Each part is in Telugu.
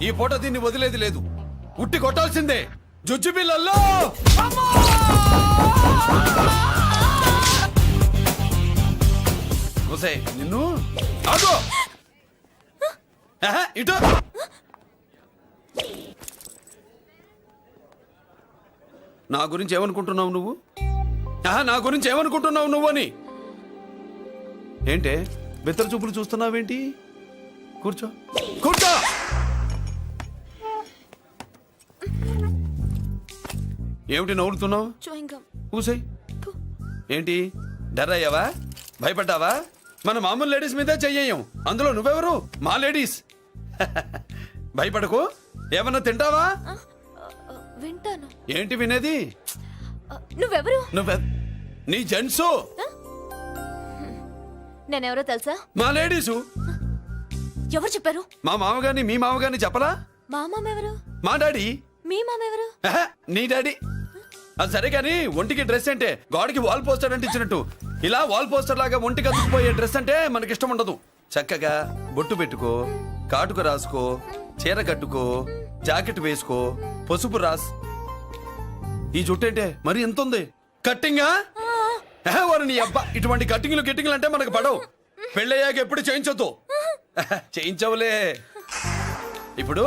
ఈ పూట దీన్ని వదిలేది లేదు. ఉట్టి కొట్టాల్సిందే. జుజ్జు బిళ్ళల్లో నిన్ను ఆగు. ఇటు నా గురించి ఏమనుకుంటున్నావు నువ్వు? నా గురించి ఏమనుకుంటున్నావు నువ్వు అని. ఏంటే బెత్తర చూపులు చూస్తున్నావేంటి? కూర్చో కూర్చో. ఏమిటి నవ్వుతున్నావు? కూసై. ఏంటి డర్రయ్యావా? భయపడ్డావా? మన మామూలు లేడీస్ మీద చెయ్యం. అందులో నువ్వెవరు? మా లేడీస్. భయపడకు. ఏమన్నా తింటావా? వింటాను. ఏంటి వినేది? నువ్వెవరు? నీ జెంట్సు. నేనెవరో తెలుసా? మా లేడీసు. ఎవరు చెప్పారు? మా మామగారిని మీ మామగారిని చెప్పలా? మా మామ ఎవరు? మా డాడీ. మీ మామ ఎవరు? నీ డాడీ. అది సరే కానీ ఒంటికి డ్రెస్ అంటే గోడకి వాల్ పోస్టర్ అంటే ఇచ్చినట్టు ఇలా వాల్ పోస్టర్ లాగా ఒంటికి అతుక్కుపోయే డ్రెస్ అంటే మనకి ఇష్టం ఉండదు. చక్కగా బొట్టు పెట్టుకో, కాటుక రాసుకో, చీర కట్టుకో, జాకెట్ వేసుకో, పసుపు రాస్. ఈ జుట్టు అంటే మరి ఎంత ఉంది? కట్టింగా వారు నీ అబ్బా. ఇటువంటి కట్టింగ్లు గిట్టింగ్లు అంటే మనకు పడవు. పెళ్ళయ్యాక ఎప్పుడు చేయించొద్దు. చేయించవులే. ఇప్పుడు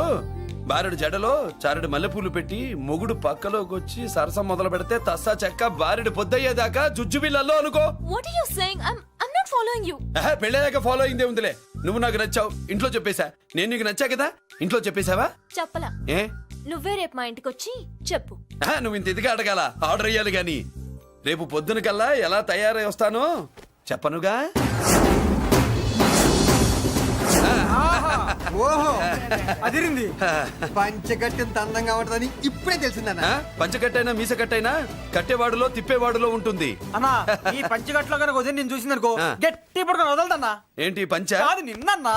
బారెడు జడలో చారెడు మల్లెపూలు పెట్టి మొగుడు పక్కలోకి వచ్చి సరసం మొదలు పెడితే తస్సా చెక్క బారెడు పొద్దయ్యేదాకా జుజ్జు బిళ్ళల్లో అనుకో. What are you saying? I'm not following you. పెళ్ళయ్యాక ఫాలో అయిందే ఉందిలే. నువ్వు నాకు నచ్చావు, ఇంట్లో చెప్పేశా. నేను నీకు నచ్చా కదా, ఇంట్లో చెప్పేశావా? చెప్పలా. ఏ నువ్వే రేపు మా ఇంటికి వచ్చి చెప్పు. నువ్వు ఇంత ఇదిగా అడగాల, ఆర్డర్ అయ్యాలి గాని. రేపు పొద్దున కల్లా ఎలా తయారై వస్తానో చెప్పనుగా. ఓహో అదిరింది. పంచగట్టెంత అందంగా ఉంటుందని ఇప్పుడే తెలిసిందన్న. పంచకట్టైనా మీసకట్టైనా కట్టేవాడులో తిప్పేవాడులో ఉంటుంది అన్నా. ఈ పంచగట్లో కనుక వదిలి నేను చూసిందనుకో గట్టి పడుకొని వదలదన్నా. ఏంటి పంచ? కాదు నిన్నన్నా.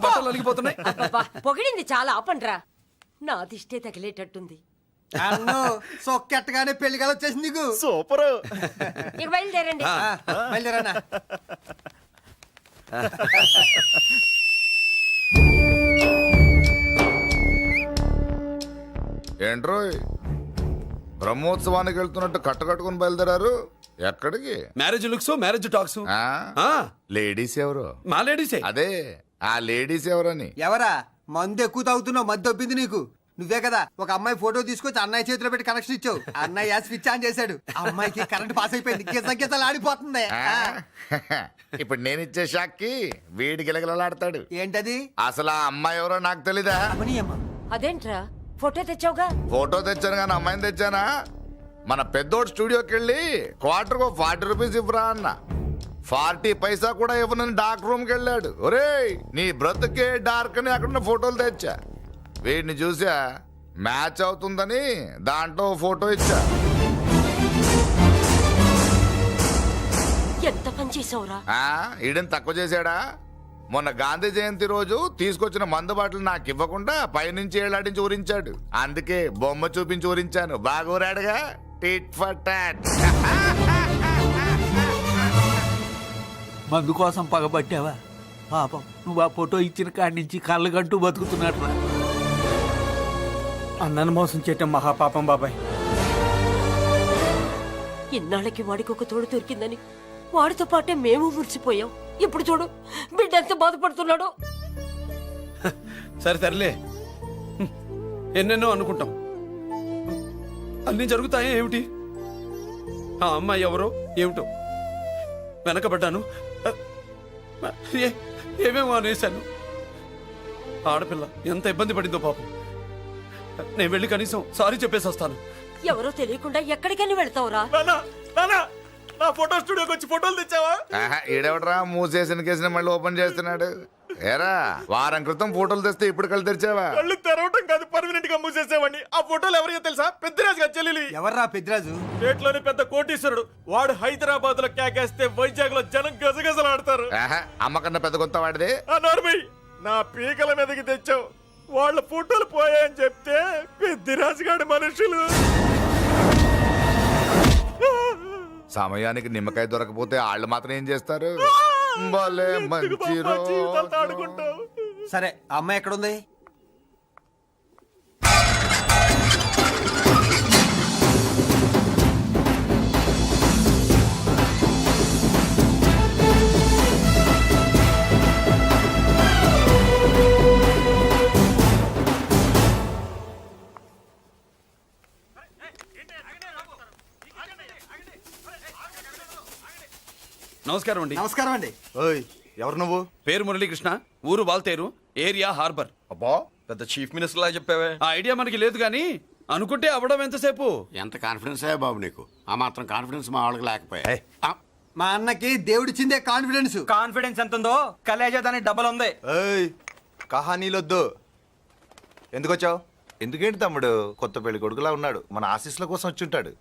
బట్టలు అలిగిపోతున్నాయి. పొగిడింది చాలా ఆపండ్రా. నా దిష్టే తగిలేటట్టుంది. అన్ను సొక్కెట్టగానే పెళ్లి కల వచ్చేసింది నీకు. సూపర్. ఇక బయలుదేరండి. బయలుదేరన్నా. ఏంట్రోయ్ బ్రహ్మోత్సవానికి వెళ్తున్నట్టు కట్టుకుని బయలుదేరారు? ఎక్కడికి? Marriage looks, marriage talks. Ladies ఎవరు? మా లేడీసే. అదే ఆ లేడీస్ ఎవరని. ఎవరా? మందు ఎక్కువ తాగుతున్నావు, మధ్య దొబ్బింది నీకు. నువ్వే కదా ఒక అమ్మాయి ఫోటో తీసుకొచ్చి అన్నయ్య చేతిలో పెట్టి కనెక్షన్ ఇచ్చావు. అన్నయ్య స్విచ్ ఆన్ చేశాడు. అమ్మాయికి కరెంట్ పాస్ అయిపోయింది. గిజలు ఆడిపోతుంది. ఇప్పుడు నేను ఇచ్చే షాక్ కి వీడి గిలగిలలాడతాడు. ఏంటది? అసలు ఆ అమ్మాయి ఎవరో నాకు తెలీదా? అదేంట్రా ఫోటో తెచ్చావుగా? ఫోటో తెచ్చాను కానీ అమ్మాయిని తెచ్చానా? మన పెద్దోడు స్టూడియోకి వెళ్ళి క్వార్టర్కు 40 రూపీస్ ఇవ్వరా అన్న. 40 పైసా కూడా ఇవ్వనని డార్క్ రూమ్కి వెళ్ళాడు. ఒరేయ్ నీ బ్రతుకే డార్క్ అని అక్కడ ఫోటోలు తెచ్చా. వీడిని చూసా మ్యాచ్ అవుతుందని దాంట్లో ఫోటో ఇచ్చా. ఎంత పని చేసావురా? ఈడని తక్కువ చేశాడా? మొన్న గాంధీ జయంతి రోజు తీసుకొచ్చిన మందు బాటలు నాకు ఇవ్వకుండా పైనుంచి ఏళ్ళాడించి ఊరించాడు. అందుకే బొమ్మ చూపించి ఊరించాను. బాగా ఊరాడుగా. Tit for tat. మందు కోసం పగబట్టావా? పాపం నువ్వు ఆ ఫోటో ఇచ్చిన కాడి నుంచి కళ్ళగంటూ బతుకుతున్నట్రా. అన్నను మోసం చేయటం మహాపాపం బాబాయ్. ఇన్నాళ్ళకి వాడికి ఒక తోడు దొరికిందని వాడితో పాటే మేము మురిసిపోయాం. ఇప్పుడు చూడు బిడ్డ ఎంత బాధపడుతున్నాడో. సరే తరలే, ఎన్నెన్నో అనుకుంటాం, అన్నీ జరుగుతాయా ఏమిటి? ఆ అమ్మాయి ఎవరో ఏమిటో వెనకబడ్డాను, ఏమేమో అనేశాను. ఆడపిల్ల ఎంత ఇబ్బంది పడిందో పాపం. నేను వెళ్ళి కనీసం సారీ చెప్పేసి వస్తాను. ఎవరో తెలియకుండా ఎక్కడికైనా వెళ్తావురా? నా ఫోటో స్టూడియోకి వచ్చి ఫోటోలు తెచ్చావా? ఈడెవడరా మూసేసిన కేసుని మళ్ళీ ఓపెన్ చేస్తున్నాడు? ఏరా వారం క్రితం ఫోటోలు తెస్తే ఇప్పుడు కళ్ళు తెరిచావా? కళ్ళు తెరవటం కాదు, పర్మనెంట్ గా మూసేసేవాడిని. ఆ ఫోటోలు ఎవరికో తెలుసా? పెద్దిరాజు గారి చెల్లెలి. ఎవర్రా పెద్దిరాజు? స్టేట్లోని పెద్ద కోటీశ్వరుడు. వాడు హైదరాబాద్ లో కేకేస్తే వైజాగ్ లో జనం గజగజలాడతారు. అమ్మకన్నా పెద్ద కొత్త వాడిది. నార్మల్ నా పీకల మీదకి తెచ్చావు. వాళ్ళ ఫోటోలు పోయాయని చెప్తే పెద్దిరాజు గారి మనుషులు సమయానికి నిమ్మకాయ దొరకపోతే వాళ్ళు మాత్రం ఏం చేస్తారు? భలే మంచి రోజు. ఆడుకుంటావు. సరే అమ్మాయి ఎక్కడుంది? నమస్కారం అండి. నమస్కారం అండి. ఓయ్ ఎవరు నువ్వు? పేరు మురళీకృష్ణ, ఊరు వాల్తేరు, ఏరియా హార్బర్. అబ్బా పెద్ద చీఫ్ మినిస్టర్ లా చెప్పావే. ఆ ఐడియా మనకి లేదు కానీ అనుకుంటే అవ్వడం ఎంతసేపు. ఎంత కాన్ఫిడెన్స్ అయ్యా బాబు నీకు? ఆ మాత్రం కాన్ఫిడెన్స్ మా వాళ్ళకి లేకపోయా? ఏయ్. మా అన్నకి దేవుడిచ్చిందే కాన్ఫిడెన్స్. కాన్ఫిడెన్స్ ఎంత ఉందో కలేజా దానికి డబల్ ఉంది. ఏయ్ కహానీలొద్దు. ఎందుకు వచ్చావు? ఎందుకేంటి తమ్ముడు కొత్త పెళ్లి కొడుకులా ఉన్నాడు, మన ఆశీస్సుల కోసం వచ్చి ఉంటాడు.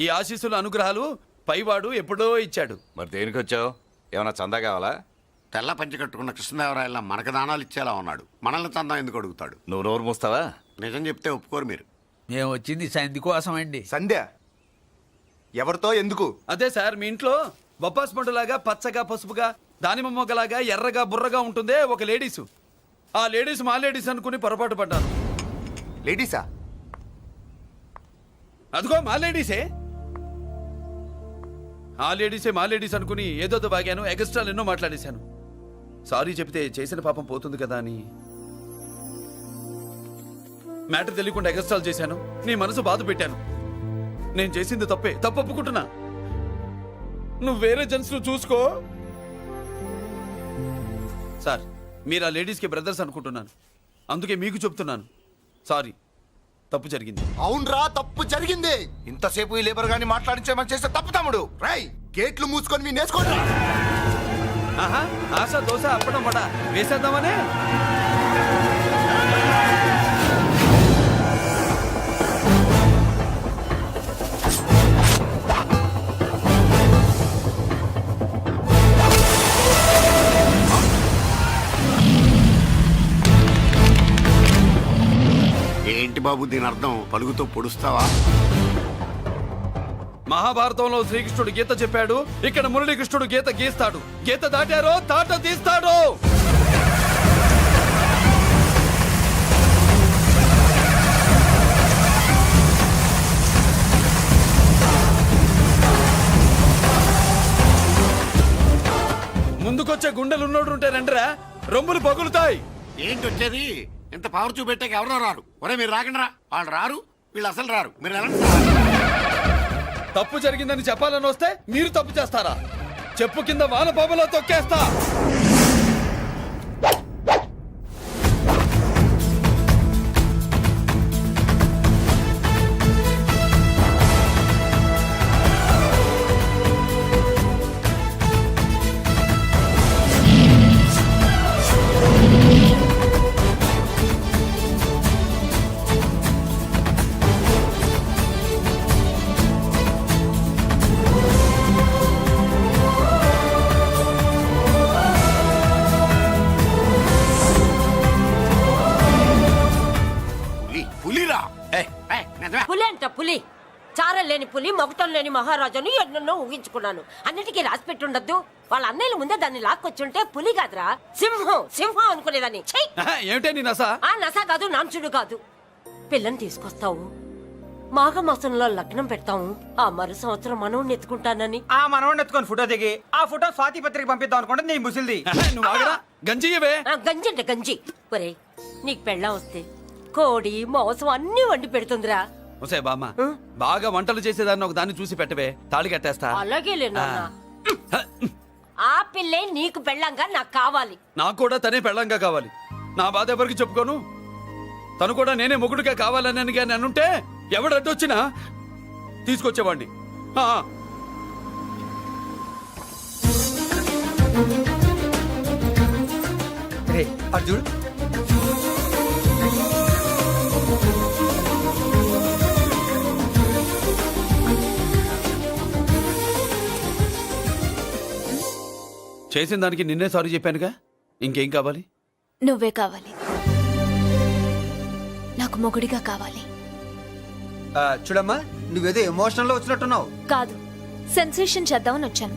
ఈ ఆశీస్సుల అనుగ్రహాలు పైవాడు ఎప్పుడో ఇచ్చాడు. మరి దేనికి వచ్చావు? ఏమైనా చందా కావాలా? తెల్ల పంచి కట్టుకున్న కృష్ణదేవరాయల మనకు దానాలు ఇచ్చేలా ఉన్నాడు, మనల్ని చందా ఎందుకు అడుగుతాడు? నువ్వు నోరు మూస్తావా? నిజం చెప్తే ఒప్పుకోరు మీరు. మేము వచ్చింది సంధి కోసం అండి. సంధ్య ఎవరితో ఎందుకు? అదే సార్, మీ ఇంట్లో బొప్పాస్ పండులాగా పచ్చగా పసుపుగా దానిమ్మ మొగ్గలాగా ఎర్రగా బుర్రగా ఉంటుందే ఒక లేడీసు. ఆ లేడీస్ మా లేడీస్ అనుకుని పొరపాటు పడ్డాను. లేడీసా? అదిగో మా లేడీసే. ఆ లేడీసే మా లేడీస్ అనుకుని ఏదో బాగాను, ఎగస్ట్రాలు ఎన్నో మాట్లాడేశాను. సారీ చెప్తే చేసిన పాపం పోతుంది కదా అని మ్యాటర్ తెలియకుండా ఎగస్ట్రాలు చేశాను. నీ మనసు బాధ పెట్టాను. నేను చేసింది తప్పే, తప్పు ఒప్పుకుంటున్నా. నువ్వు వేరే జెంట్స్ ను చూసుకో. సార్, మీరు ఆ లేడీస్కి బ్రదర్స్ అనుకుంటున్నాను, అందుకే మీకు చెప్తున్నాను. సారీ, తప్పు జరిగింది. అవునరా తప్పు జరిగింది. ఇంతసేపు ఈ లేబర్ గాని మాట్లాడించేమని చేస్తే తప్పు తమ్ముడు. రై గేట్లు మూసుకొని మీ నేర్చుకోండి. ఆహా, ఆశ దోశ అప్పడం వడ వేసేద్దామనే. ఏంటి బాబు దీని అర్థం? పలుగుతో పొడుస్తావా? మహాభారతంలో శ్రీకృష్ణుడు గీత చెప్పాడు, ఇక్కడ మురళీకృష్ణుడు గీత గీస్తాడు. గీత దాటారో తాట తీస్తాడు. ముందుకొచ్చే గుండెలున్నోడు ఉంటే రండిరా, రొమ్ములు పగులుతాయి. ఏంటి వచ్చేది? ఇంత పవర్ చూపెట్టాక ఎవరో రారు. ఒరే మీరు రాకండి రా. వాళ్ళు రారు, వీళ్ళు అసలు రారు. మీరు ఎలా? తప్పు జరిగిందని చెప్పాలని వస్తే మీరు తప్పు చేస్తారా? చెప్పు కింద వాన బాబులో తొక్కేస్తా. పులి పులిరా. నిజమే. పులి అంట పులి. చారం లేని పులి, మొగటం లేని మహారాజుని ఎన్నెన్నో ఊహించుకున్నాను. అన్నిటికీ రాసి పెట్టుండద్దు. వాళ్ళ అన్నయ్యల ముందే దాన్ని లాక్కొచ్చుంటే పులి కాదురా, సింహం సింహం అనుకునేదాన్ని. ఛీ! ఏమిటే నీ నస? ఆ నస కాదు, నాంచుడు కాదు. పిల్లని తీసుకొస్తావు, మాఘమాసంలో లగ్నం పెడతాము, ఆ మరు సంవత్సరం మనవుని ఎత్తుకుంటానని. ఆ మనవాడిని ఎత్తుకొని ఫోటో దిగి ఆ ఫోటో స్వాతి పత్రిక పంపిద్దాం అనుకుంటే నీ ముసిల్ది. నువ్వు ఆగరా, గంజియవే. గంజి అంటే గంజి. ఒరే, నీకు పెళ్ళం వస్తే కోడి మాంసం అన్ని వండి పెడుతుందిరా. ఒసే బామ్మ, బాగా వంటలు చేసేదాన్ని ఒక దాన్ని చూసి పెట్టవే, తాళి కట్టేస్తా. అలాగే లేనా? ఆ పిల్లే నీకు పెళ్ళంగా నాకు కావాలి. నాకు కూడా తనే పెళ్ళంగా కావాలి. నా బాధ ఎవరికి చెప్పుకోను. తను కూడా నేనే మొగుడుగా కావాలని కానీ అనుంటే ఎవడు అడ్డొచ్చినా తీసుకొచ్చేవాడిని. అర్జున్ చేసిన దానికి నిన్నే సారీ చెప్పానుగా, ఇంకేం కావాలి? నువ్వే కావాలి. నాకు మొగుడిగా కావాలి. చూడమ్మా, నువ్వేదో ఎమోషనల్ లో వచ్చినట్టున్నావు. కాదు, సెన్సేషన్ చేద్దామని వచ్చాను.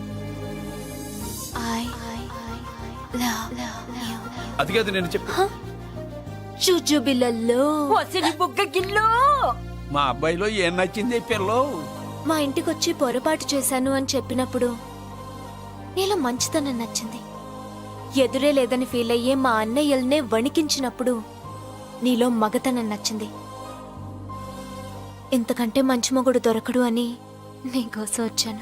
అది కాదు నేను చెప్పు. చుచుబిళ్ళల్లో వసిలి బుగ్గ గిల్లో. మా అబ్బాయిలో ఏం నచ్చింది పిల్లో? మా ఇంటికొచ్చి పొరపాటు చేశాను అని చెప్పినప్పుడు నీలో మంచితనం నచ్చింది. ఎదురే లేదని ఫీల్ అయ్యే మా అన్నయ్యల్నే వణికించినప్పుడు నీలో మగతనం నచ్చింది. ఇంతకంటే మంచి మొగుడు దొరకడు అని నీకోసం వచ్చాను.